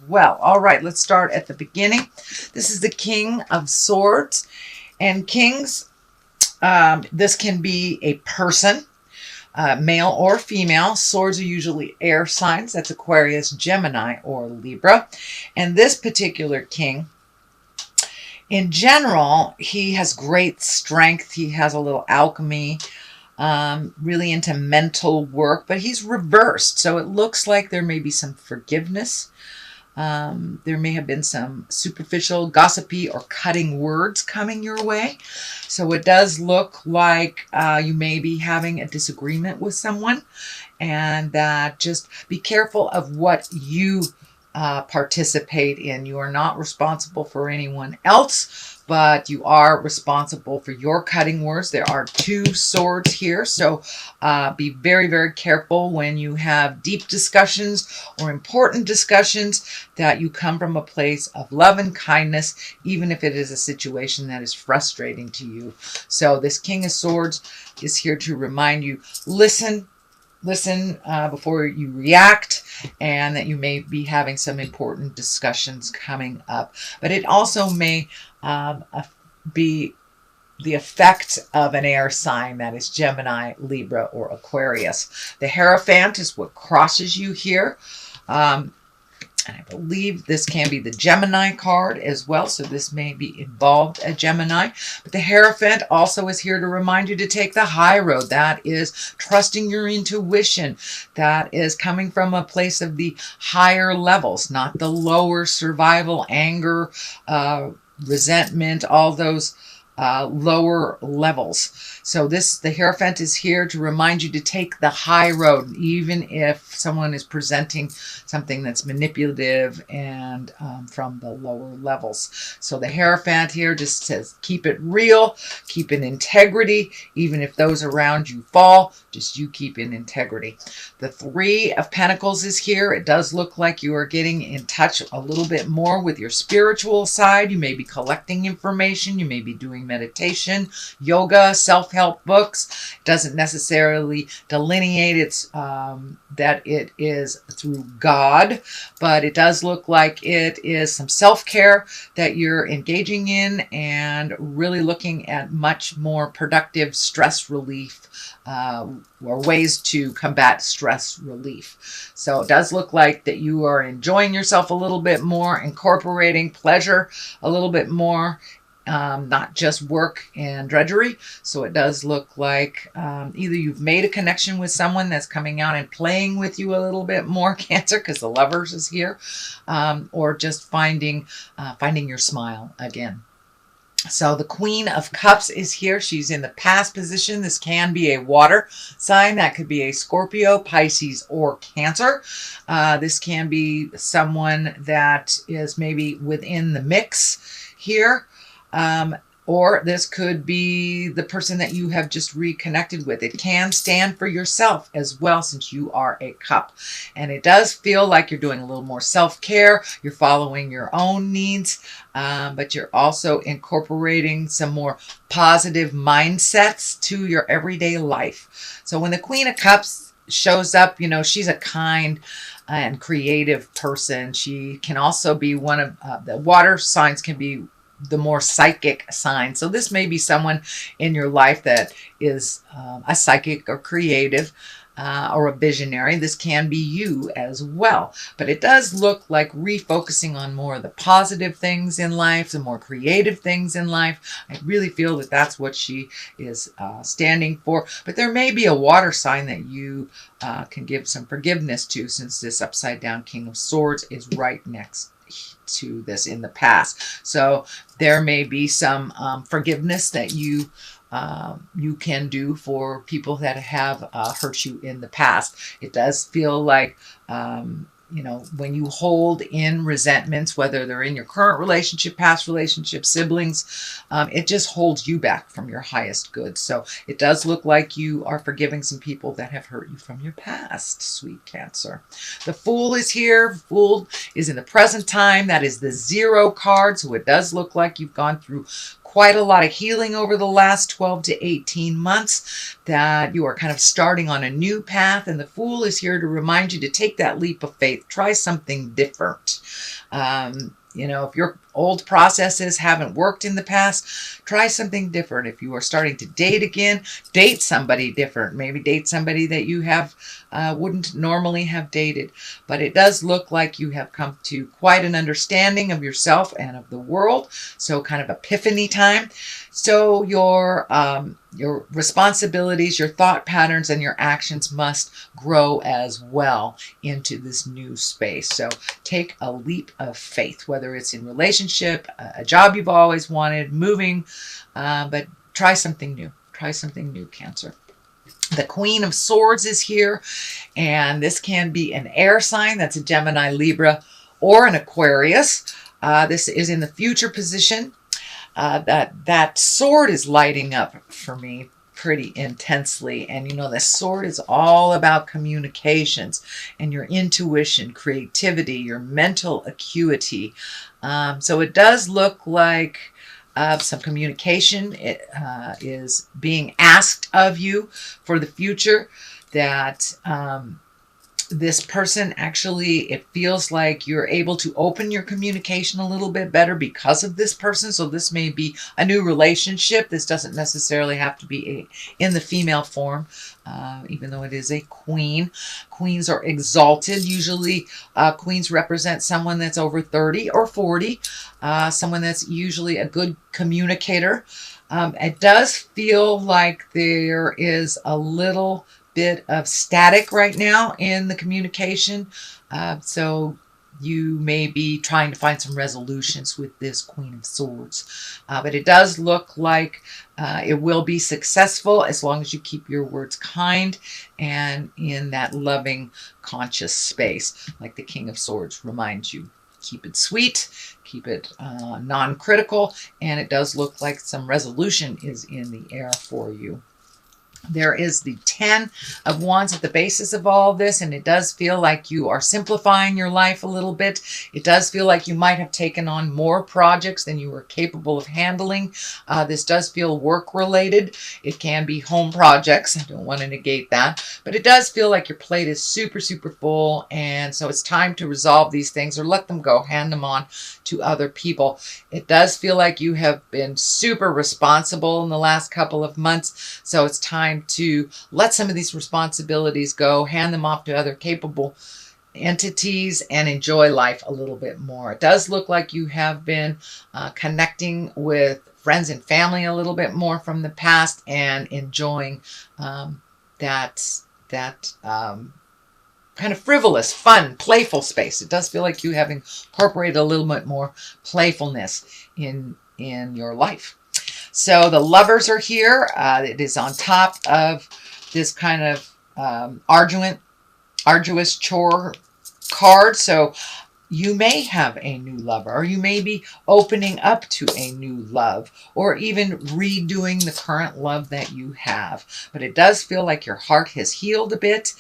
well. All right, let's start at the beginning. This is the King of Swords. And kings, this can be a person, male or female. Swords are usually air signs. That's Aquarius, Gemini, or Libra. And this particular king, in general, he has great strength. He has a little alchemy, really into mental work, but he's reversed. So it looks like there may be some forgiveness. There may have been some superficial, gossipy, or cutting words coming your way. So it does look like you may be having a disagreement with someone, and that just be careful of what you participate in. You are not responsible for anyone else, but you are responsible for your cutting words. There are two swords here, so be very, very careful when you have deep discussions or important discussions, that you come from a place of love and kindness, even if it is a situation that is frustrating to you. So this King of Swords is here to remind you, listen before you react, and that you may be having some important discussions coming up. But it also may be the effect of an air sign, that is Gemini, Libra, or Aquarius. The Hierophant is what crosses you here. And I believe this can be the Gemini card as well, so this may be involved a Gemini. But the Hierophant also is here to remind you to take the high road. That is trusting your intuition. That is coming from a place of the higher levels, not the lower survival, anger, resentment, all those lower levels. So the Hierophant is here to remind you to take the high road, even if someone is presenting something that's manipulative and from the lower levels. So the Hierophant here just says, keep it real, keep in integrity, even if those around you fall, just you keep in integrity. The Three of Pentacles is here. It does look like you are getting in touch a little bit more with your spiritual side. You may be collecting information. You may be doing meditation, yoga, self-help books. It doesn't necessarily delineate that it is through God, but it does look like it is some self-care that you're engaging in, and really looking at much more productive stress relief or ways to combat stress relief. So it does look like that you are enjoying yourself a little bit more, incorporating pleasure a little bit more, not just work and drudgery. So it does look like either you've made a connection with someone that's coming out and playing with you a little bit more, Cancer, because the Lovers is here, or just finding your smile again. So the Queen of Cups is here. She's in the past position. This can be a water sign. That could be a Scorpio, Pisces, or Cancer. This can be someone that is maybe within the mix here. Or this could be the person that you have just reconnected with. It can stand for yourself as well, since you are a cup. And it does feel like you're doing a little more self-care. You're following your own needs, but you're also incorporating some more positive mindsets to your everyday life. So when the Queen of Cups shows up, you know, she's a kind and creative person. She can also be one of the water signs, can be the more psychic sign. So this may be someone in your life that is a psychic or creative or a visionary. This can be you as well. But it does look like refocusing on more of the positive things in life, the more creative things in life. I really feel that that's what she is standing for. But there may be a water sign that you can give some forgiveness to, since this upside down King of Swords is right next to this in the past. So there may be some forgiveness that you can do for people that have hurt you in the past. It does feel like you know, when you hold in resentments, whether they're in your current relationship, past relationship, siblings, it just holds you back from your highest good. So it does look like you are forgiving some people that have hurt you from your past, sweet Cancer. The Fool is here. Fool is in the present time. That is the 0 card. So it does look like you've gone through quite a lot of healing over the last 12 to 18 months, that you are kind of starting on a new path, and the Fool is here to remind you to take that leap of faith. Try something different. You know, if your old processes haven't worked in the past, try something different. If you are starting to date again, date somebody different. Maybe date somebody that you have wouldn't normally have dated. But it does look like you have come to quite an understanding of yourself and of the world. So kind of epiphany time. So your responsibilities, your thought patterns, and your actions must grow as well into this new space. So take a leap of faith, whether it's in relationship, a job you've always wanted, moving, but try something new. Try something new, Cancer. The Queen of Swords is here, and this can be an air sign. That's a Gemini, Libra, or an Aquarius. This is in the future position. That sword is lighting up for me pretty intensely. And you know, the sword is all about communications and your intuition, creativity, your mental acuity. So it does look like some communication is being asked of you for the future, that this person actually, it feels like you're able to open your communication a little bit better because of this person. So this may be a new relationship. This doesn't necessarily have to be in the female form, even though it is a queen. Queens are exalted. Usually queens represent someone that's over 30 or 40, someone that's usually a good communicator. It does feel like there is a little bit of static right now in the communication. So you may be trying to find some resolutions with this Queen of Swords. But it does look like it will be successful as long as you keep your words kind and in that loving, conscious space, like the King of Swords reminds you. Keep it sweet, keep it non-critical, and it does look like some resolution is in the air for you. There is the 10 of Wands at the basis of all of this, and it does feel like you are simplifying your life a little bit. It does feel like you might have taken on more projects than you were capable of handling. This does feel work-related. It can be home projects. I don't want to negate that. But it does feel like your plate is super, super full, and so it's time to resolve these things or let them go, hand them on to other people. It does feel like you have been super responsible in the last couple of months, so it's time to let some of these responsibilities go, hand them off to other capable entities, and enjoy life a little bit more. It does look like you have been connecting with friends and family a little bit more from the past and enjoying that kind of frivolous, fun, playful space. It does feel like you have incorporated a little bit more playfulness in your life. So the Lovers are here. It is on top of this kind of arduous chore card. So you may have a new lover, or you may be opening up to a new love, or even redoing the current love that you have. But it does feel like your heart has healed a bit.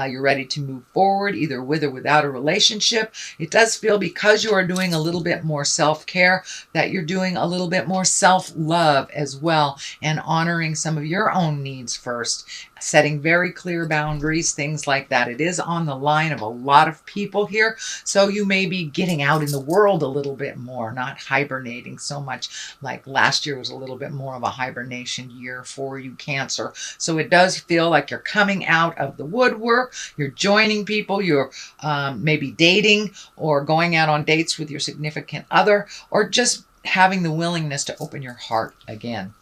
You're ready to move forward, either with or without a relationship. It does feel, because you are doing a little bit more self-care, that you're doing a little bit more self-love as well, and honoring some of your own needs first, setting very clear boundaries, things like that. It is on the line of a lot of people here, so you may be getting out in the world a little bit more, not hibernating so much. Like last year was a little bit more of a hibernation year for you, Cancer. So it does feel like you're coming out of the woodwork, you're joining people, you're maybe dating or going out on dates with your significant other, or just having the willingness to open your heart again.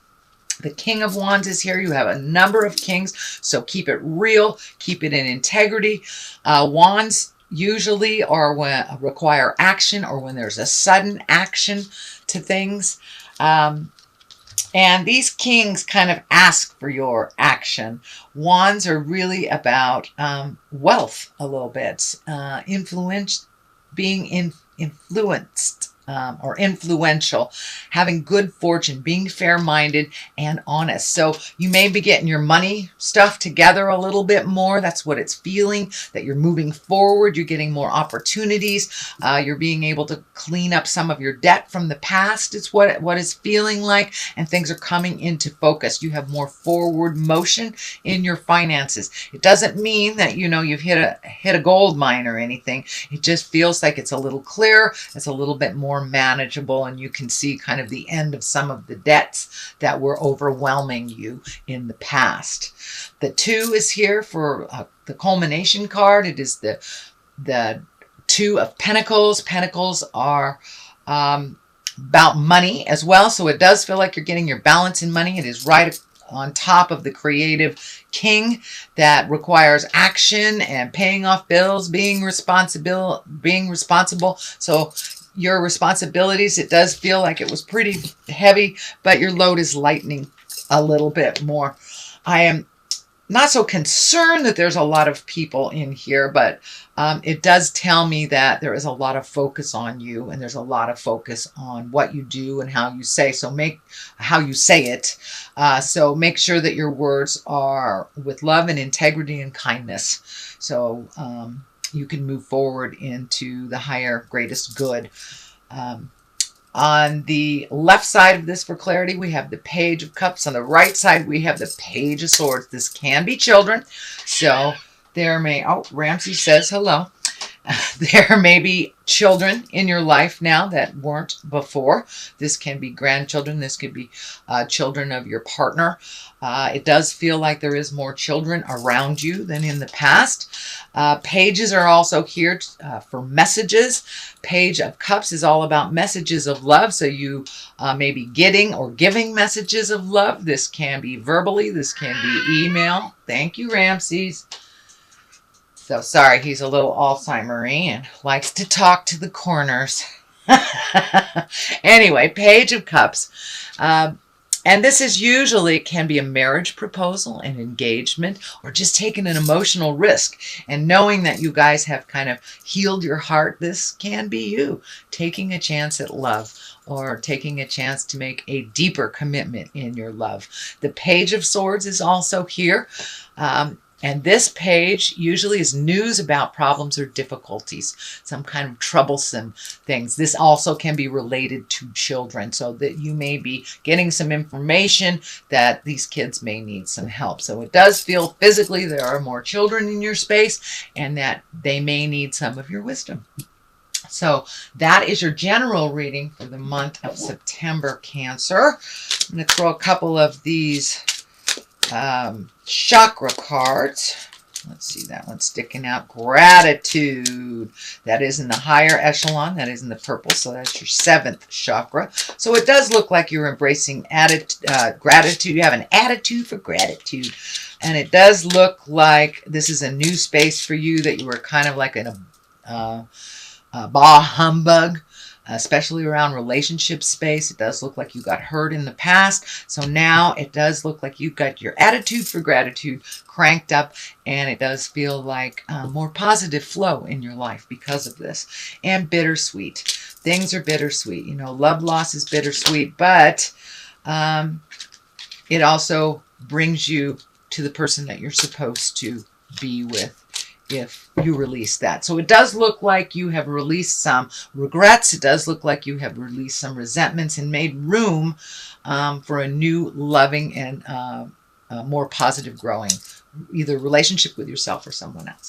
The King of Wands is here. You have a number of kings, so keep it real, keep it in integrity. Wands usually are when require action, or when there's a sudden action to things. And these kings kind of ask for your action. Wands are really about wealth a little bit, being influenced or influential, having good fortune, being fair-minded and honest. So you may be getting your money stuff together a little bit more. That's what it's feeling, that you're moving forward. You're getting more opportunities. You're being able to clean up some of your debt from the past. It's what it's feeling like, and things are coming into focus. You have more forward motion in your finances. It doesn't mean that, you know, you've hit a gold mine or anything. It just feels like it's a little clearer. It's a little bit more manageable, and you can see kind of the end of some of the debts that were overwhelming you in the past. The 2 is here for the culmination card. It is the 2 of Pentacles. Pentacles are about money as well, so it does feel like you're getting your balance in money. It is right on top of the creative king that requires action and paying off bills, being responsible. So your responsibilities, it does feel like it was pretty heavy, but your load is lightening a little bit more. I am not so concerned that there's a lot of people in here, but it does tell me that there is a lot of focus on you, and there's a lot of focus on what you do and how you say. So how you say it. So make sure that your words are with love and integrity and kindness. So you can move forward into the higher, greatest good. On the left side of this, for clarity, we have the Page of Cups. On the right side, we have the Page of Swords. This can be children. So there may, oh, Ramsey says hello. There may be children in your life now that weren't before. This can be grandchildren. This could be children of your partner. It does feel like there is more children around you than in the past. Pages are also here for messages. Page of Cups is all about messages of love. So you may be getting or giving messages of love. This can be verbally. This can be email. Thank you, Ramses. So sorry, he's a little Alzheimer-y and likes to talk to the corners. Anyway, Page of Cups. And this is usually, it can be a marriage proposal, an engagement, or just taking an emotional risk. And knowing that you guys have kind of healed your heart, this can be you taking a chance at love, or taking a chance to make a deeper commitment in your love. The Page of Swords is also here. And this page usually is news about problems or difficulties, some kind of troublesome things. This also can be related to children, so that you may be getting some information that these kids may need some help. So it does feel physically there are more children in your space, and that they may need some of your wisdom. So that is your general reading for the month of September, Cancer. I'm going to throw a couple of these chakra cards. Let's see, that one's sticking out. Gratitude. That is in the higher echelon. That is in the purple. So that's your 7th chakra. So it does look like you're embracing gratitude. You have an attitude for gratitude. And it does look like this is a new space for you, that you were kind of like in a bah humbug, especially around relationship space. It does look like you got hurt in the past. So now it does look like you've got your attitude for gratitude cranked up, and it does feel like more positive flow in your life because of this. And bittersweet. Things are bittersweet. You know, love loss is bittersweet, but it also brings you to the person that you're supposed to be with, if you release that. So it does look like you have released some regrets. It does look like you have released some resentments and made room for a new loving and more positive growing, either relationship with yourself or someone else.